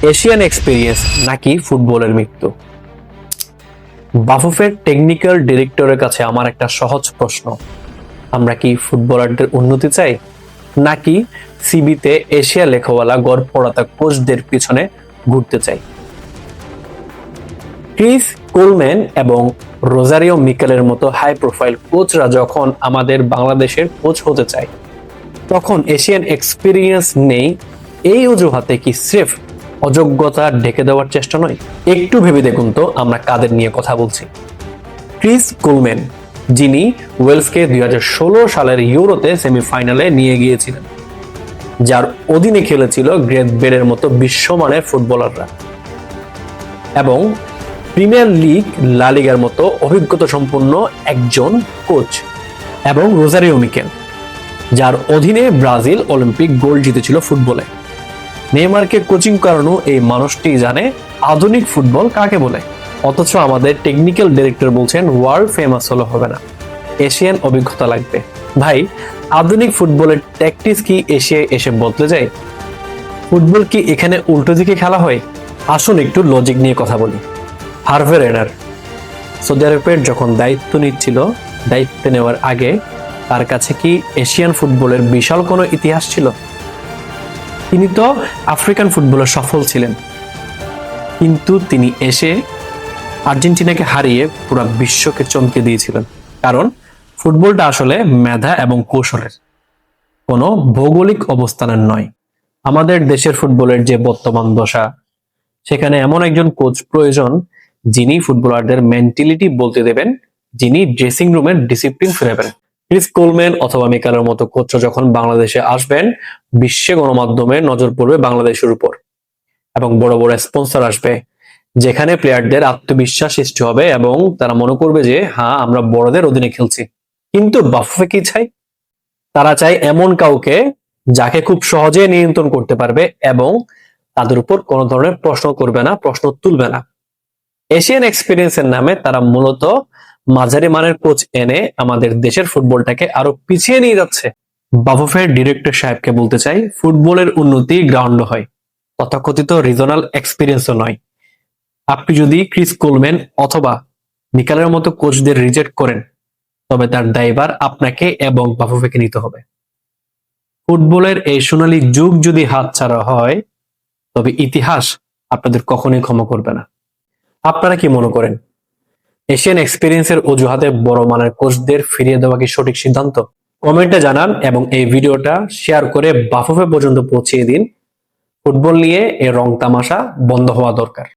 Asian experience নাকি ফুটবলের মৃত্যু? বাফুফের টেকনিক্যাল ডিরেক্টরের কাছে আমার একটা সহজ প্রশ্ন, আমরা কি ফুটবলারদের উন্নতি চাই নাকি সিবিতে এশিয়া লেখাওয়ালা গড় পড়াতা কোচদের পিছনে ঘুরতে চাই? ক্রিস কোলম্যান এবং রোজারিও মিকেলের মতো হাই প্রোফাইল কোচরা যখন আমাদের বাংলাদেশের কোচ হতে চায় তখন এশিয়ান এক্সপিরিয়েন্স নেই এই অজুহাতে কি স্রেফ অযোগ্যতা ঢেকে দেওয়ার চেষ্টা নয়? একটু ভেবে দেখুন তো আমরা কাদের নিয়ে কথা বলছি। ক্রিস কোলম্যান, যিনি ওয়েলসকে 2016 সালের ইউরোতে সেমিফাইনালে নিয়ে গিয়েছিলেন, যার অধীনে খেলেছিল গ্রেট বেলের মতো বিশ্বমানের ফুটবলাররা, এবং প্রিমিয়ার লিগ লা লিগার মতো অভিজ্ঞতা সম্পন্ন একজন কোচ, এবং রোজারিও মিকেল, যার অধীনে ব্রাজিল অলিম্পিক গোল্ড জিতেছিল ফুটবলে। নেইমারকে কোচিং করানো এই মানুষটি জানে আধুনিক ফুটবল কাকে বলে, অথচ আমাদের টেকনিক্যাল ডিরেক্টর বলছেন ওয়ার্ল্ড ফেমাস হলে হবে না, এশিয়ান অভিজ্ঞতা লাগবে। ভাই, আধুনিক ফুটবলের ট্যাকটিক্স কি এশিয়ায় এসে বদলে যায়? ফুটবল কি এখানে উল্টো দিকে খেলা হয়? আসুন একটু লজিক নিয়ে কথা বলি। হার্ভে রেনার সৌদি আরবের যখন দায়িত্ব নিচ্ছিল, দায়িত্ব নেওয়ার আগে তার কাছে কি এশিয়ান ফুটবলের বিশাল কোনো ইতিহাস ছিল? তিনি তো আফ্রিকান ফুটবলে সফল ছিলেন, কিন্তু তিনি এসে আর্জেন্টিনাকে হারিয়ে পুরো বিশ্বকে চমকে দিয়েছিলেন। কারণ ফুটবলটা আসলে মেধা এবং কৌশলের, কোনো ভৌগোলিক অবস্থানের নয়। আমাদের দেশের ফুটবলের যে বর্তমান দশা, সেখানে এমন একজন কোচ প্রয়োজন যিনি ফুটবলারদের মেন্টালিটি বলতে দেবেন, যিনি ড্রেসিং রুমের ডিসিপ্লিন ফেরাবেন। ক্রিস কোলম্যান অথবা মিকেলের মতো কোচ যখন বাংলাদেশে আসবেন, বিশ্বে গণমাধ্যমে নজর পড়বে বাংলাদেশের উপর, এবং বড় বড় স্পন্সর আসবে, যেখানে প্লেয়ারদের আত্মবিশ্বাস সৃষ্টি হবে এবং তারা মনে করবে যে হ্যাঁ, আমরা বড়দের অধীনে খেলছি। কিন্তু বাফুফে কি চাই? তারা চায় এমন কাউকে যাকে খুব সহজে নিয়ন্ত্রণ করতে পারবে এবং তাদের উপর কোনো ধরনের প্রশ্ন করবে না, প্রশ্ন তুলবে না। এশিয়ান এক্সপিরিয়েন্সের নামে তারা মূলত মাঝারি মানের কোচ এনে আমাদের দেশের ফুটবলটাকে আরো পিছিয়ে নিয়ে যাচ্ছে। বাফুফের ডিরেক্টর সাহেবকে বলতে চাই, ফুটবলের উন্নতি গ্রাউন্ড হয়, তথাকথিত রিজনাল এক্সপিরিয়েন্সও নয়। আপনি যদি ক্রিস কোলম্যান অথবা মিকেলের মতো কোচদের রিজেক্ট করেন, তবে তার দায়ভার আপনাকে এবং বাফুফেকে নিতে হবে। ফুটবলের এই সোনালী যুগ যদি হাতছাড়া হয়, তবে ইতিহাস আপনাদের কখনোই ক্ষমা করবে না। আপনারা কি মনে করেন, এশিয়ান এক্সপিরিয়েন্সের অজুহাতে বড় মানের কোচদের ফিরিয়ে দেওয়া কি সঠিক সিদ্ধান্ত? কমেন্টে জানান এবং এই ভিডিওটা শেয়ার করে বাফুফে পর্যন্ত পৌঁছিয়ে দিন। ফুটবল নিয়ে এর রং তামাশা বন্ধ হওয়া দরকার।